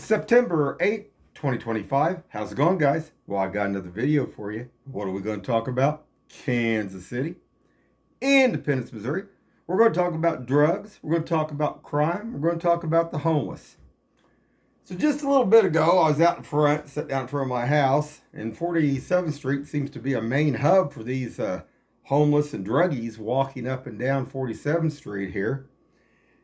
September 8th, 2025. How's it going, guys? Well, I got another video for you. What are we going to talk about? Kansas City, Independence, Missouri. We're going to talk about drugs. We're going to talk about crime. We're going to talk about the homeless. So just a little bit ago, I was out in front, sat down in front of my house, and 47th Street seems to be a main hub for these homeless and druggies walking up and down 47th Street here.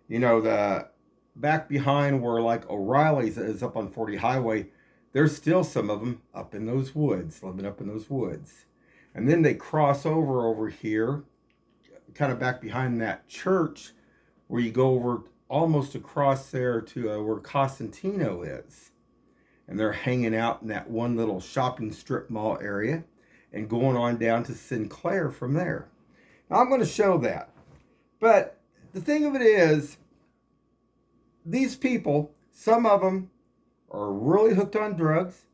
You know, the back behind where like O'Reilly's is up on 40 Highway, there's still some of them up in those woods, living up in those woods. And then they cross over here, kind of back behind that church, where you go over almost across there to where Costantino is. And they're hanging out in that one little shopping strip mall area and going on down to Sinclair from there. Now I'm going to show that. But the thing of it is, these people, some of them are really hooked on drugs.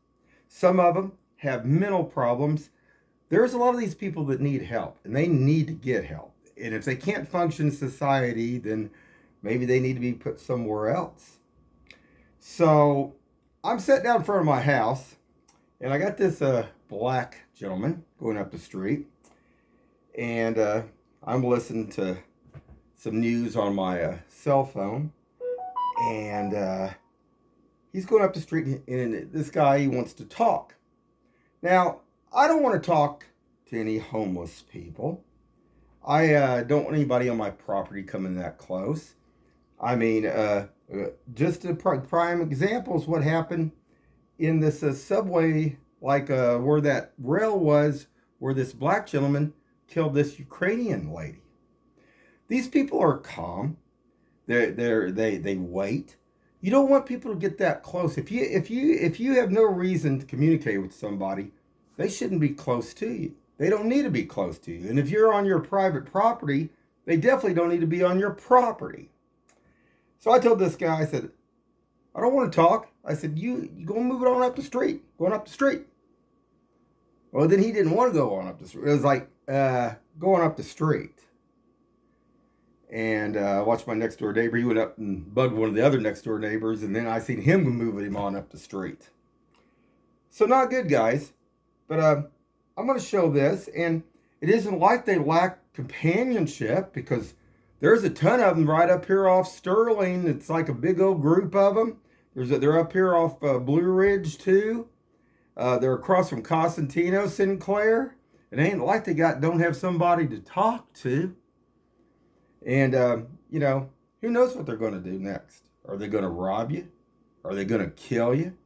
Some of them have mental problems. There's a lot of these people that need help, and they need to get help. And if they can't function in society, then maybe they need to be put somewhere else. So I'm sitting down in front of my house, and I got this black gentleman going up the street, and I'm listening to some news on my cell phone. And he's going up the street, and this guy, he wants to talk. Now, I don't want to talk to any homeless people. I don't want anybody on my property coming that close. I mean, just a prime example is what happened in this subway, like where that rail was, where this black gentleman killed this Ukrainian lady. These people are calm. They wait. You don't want people to get that close. If you have no reason to communicate with somebody, they shouldn't be close to you. They don't need to be close to you. And if you're on your private property, they definitely don't need to be on your property. So I told this guy, I said, I don't want to talk. I said, you go move it on up the street. Going up the street. Well, then he didn't want to go on up the street. It was like going up the street. And I watched my next door neighbor. He went up and bugged one of the other next door neighbors, and then I seen him moving him on up the street. So not good, guys. But I'm going to show this, and it isn't like they lack companionship, because there's a ton of them right up here off Sterling. It's like a big old group of them. They're up here off Blue Ridge too. They're across from Costantino, Sinclair. It ain't like they don't have somebody to talk to. And, you know, who knows what they're going to do next? Are they going to rob you? Are they going to kill you?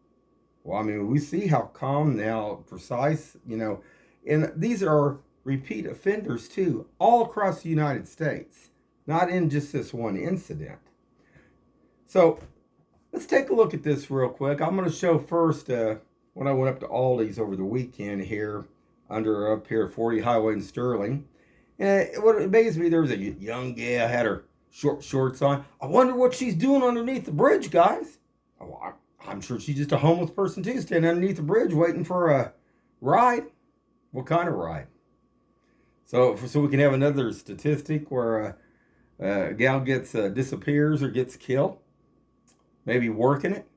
Well, I mean, we see how calm now, precise, you know. And these are repeat offenders, too, all across the United States. Not in just this one incident. So, let's take a look at this real quick. I'm going to show first when I went up to Aldi's over the weekend here, up here 40 Highway in Sterling. And what amazed me, there was a young gal, had her short shorts on. I wonder what she's doing underneath the bridge, guys. Oh, I'm sure she's just a homeless person too, standing underneath the bridge waiting for a ride. What kind of ride? So we can have another statistic where a gal disappears or gets killed. Maybe working it.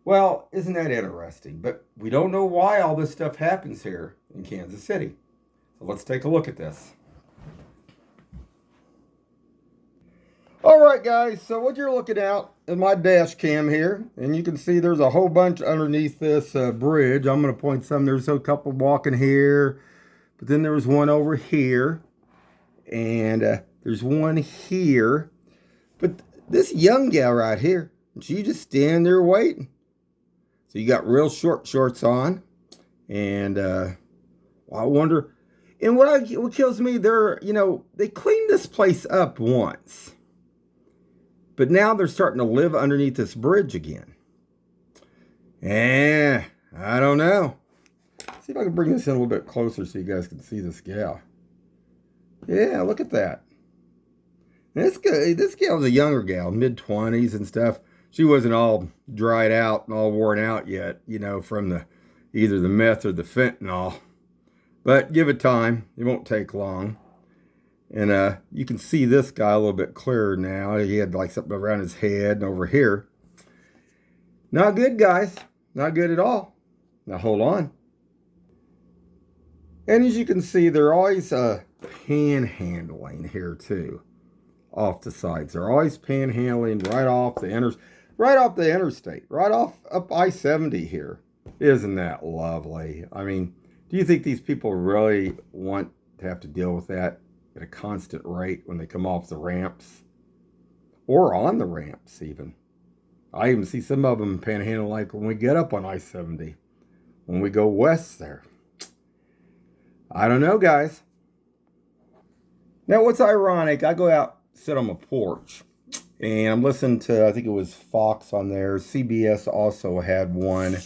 Well, isn't that interesting? But we don't know why all this stuff happens here in Kansas City. So let's take a look at this. All right, guys, so what you're looking at is my dash cam here, and you can see there's a whole bunch underneath this bridge. I'm going to point some. There's a couple walking here, but then there was one over here, and there's one here. But this young gal right here, she just standing there waiting. So you got real short shorts on, and I wonder. And what kills me, they cleaned this place up once. But now they're starting to live underneath this bridge again. I don't know. See if I can bring this in a little bit closer so you guys can see this gal. Yeah, look at that. This gal's a younger gal, mid-20s and stuff. She wasn't all dried out and all worn out yet, from either the meth or the fentanyl. But give it time. It won't take long. And you can see this guy a little bit clearer now. He had like something around his head and over here. Not good, guys. Not good at all. Now, hold on. And as you can see, they're always panhandling here, too. Off the sides. They're always panhandling right off the interstate. Right off up I-70 here. Isn't that lovely? I mean, do you think these people really want to have to deal with that at a constant rate when they come off the ramps? Or on the ramps, even. I even see some of them panhandle like when we get up on I-70. When we go west there. I don't know, guys. Now, what's ironic, I go out, sit on my porch, and I'm listening to, I think it was Fox on there. CBS also had one.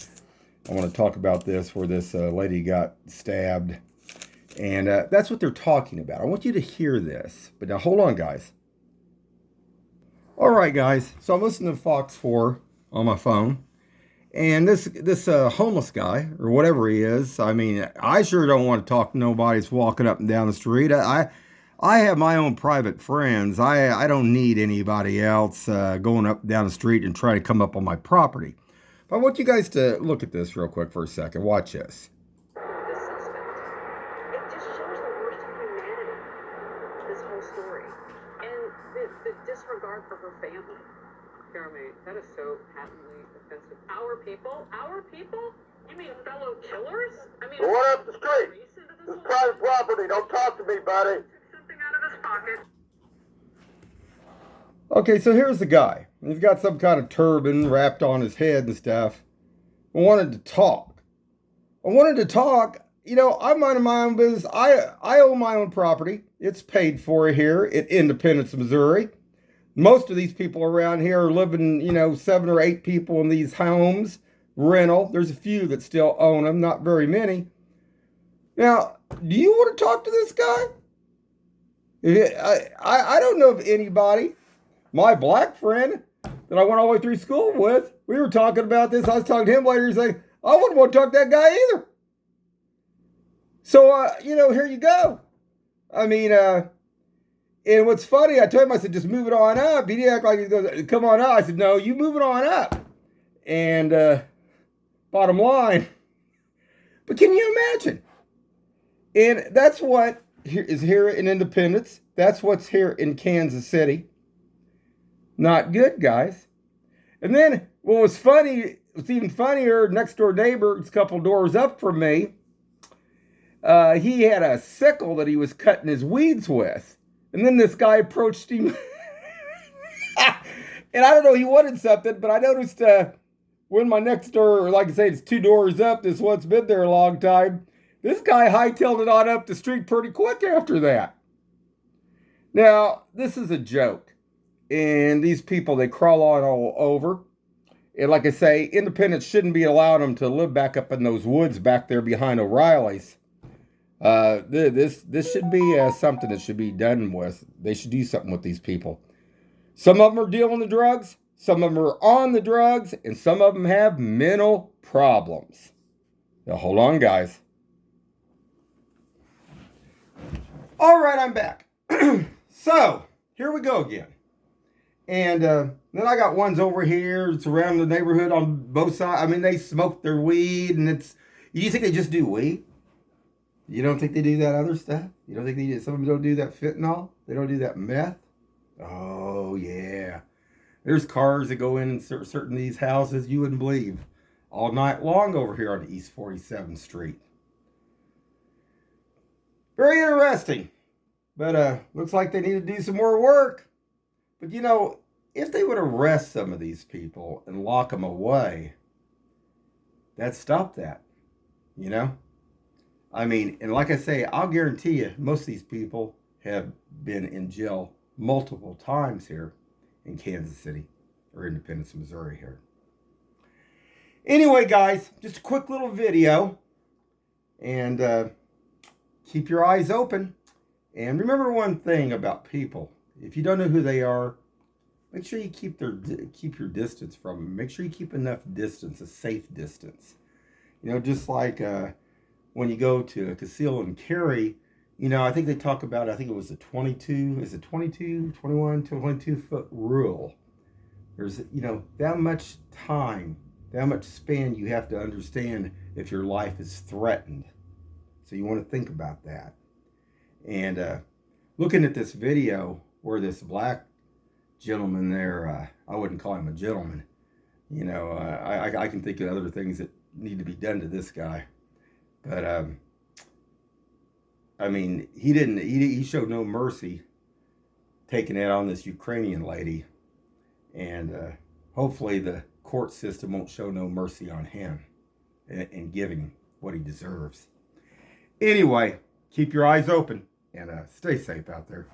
I want to talk about this, where this lady got stabbed. And that's what they're talking about. I want you to hear this. But now, hold on, guys. All right, guys. So I'm listening to Fox 4 on my phone. And this homeless guy, or whatever he is, I mean, I sure don't want to talk to nobody that's walking up and down the street. I have my own private friends. I don't need anybody else going up and down the street and trying to come up on my property. But I want you guys to look at this real quick for a second. Watch this. The suspect. It just shows the worst of humanity, this whole story. And the disregard for her family. Jeremy, that is so patently offensive. Our people? Our people? You mean fellow killers? I mean, what up the street? This is private property. Don't talk to me, buddy. Took something out of his pocket. Okay, so here's the guy. He's got some kind of turban wrapped on his head and stuff. I wanted to talk. You know, I'm minding my own business. I own my own property. It's paid for here in Independence, Missouri. Most of these people around here are living, you know, 7 or 8 people in these homes, rental. There's a few that still own them, not very many. Now, do you want to talk to this guy? I don't know of anybody. My black friend that I went all the way through school with, we were talking about this. I was talking to him later. He's like, I wouldn't want to talk to that guy either. So, you know, here you go. I mean, and what's funny, I told him, I said, just move it on up. He didn't act like he goes, come on up. I said, no, you move it on up. And bottom line, but can you imagine? And that's what is here in Independence. That's what's here in Kansas City. Not good, guys. And then what was funny, what's even funnier, next door neighbor, it's a couple doors up from me, he had a sickle that he was cutting his weeds with. And then this guy approached him. And I don't know, he wanted something, but I noticed when my next door, like I say, it's 2 doors up, this one's been there a long time, this guy hightailed it on up the street pretty quick after that. Now, this is a joke. And these people, they crawl on all over. And like I say, Independence shouldn't be allowing them to live back up in those woods back there behind O'Reilly's. This should be something that should be done with. They should do something with these people. Some of them are dealing the drugs. Some of them are on the drugs. And some of them have mental problems. Now, hold on, guys. All right, I'm back. So, here we go again. And then I got ones over here. It's around the neighborhood on both sides. I mean, they smoke their weed, and it's... You think they just do weed? You don't think they do that other stuff? You don't think they do... Some of them don't do that fentanyl? They don't do that meth? Oh, yeah. There's cars that go in certain these houses you wouldn't believe. All night long over here on East 47th Street. Very interesting. But looks like they need to do some more work. But, you know, if they would arrest some of these people and lock them away, that'd stop that, you know? I mean, and like I say, I'll guarantee you, most of these people have been in jail multiple times here in Kansas City or Independence, Missouri here. Anyway, guys, just a quick little video. And keep your eyes open. And remember one thing about people. If you don't know who they are, make sure you keep your distance from them. Make sure you keep enough distance, a safe distance. You know, just like when you go to conceal and carry, you know, I think they talk about, I think it was a 22 foot rule. There's, you know, that much time how much span you have to understand if your life is threatened. So you want to think about that. And looking at this video where this black gentleman there, I wouldn't call him a gentleman. You know, I can think of other things that need to be done to this guy. But, I mean, he showed no mercy taking it on this Ukrainian lady. And hopefully the court system won't show no mercy on him and give him what he deserves. Anyway, keep your eyes open and stay safe out there.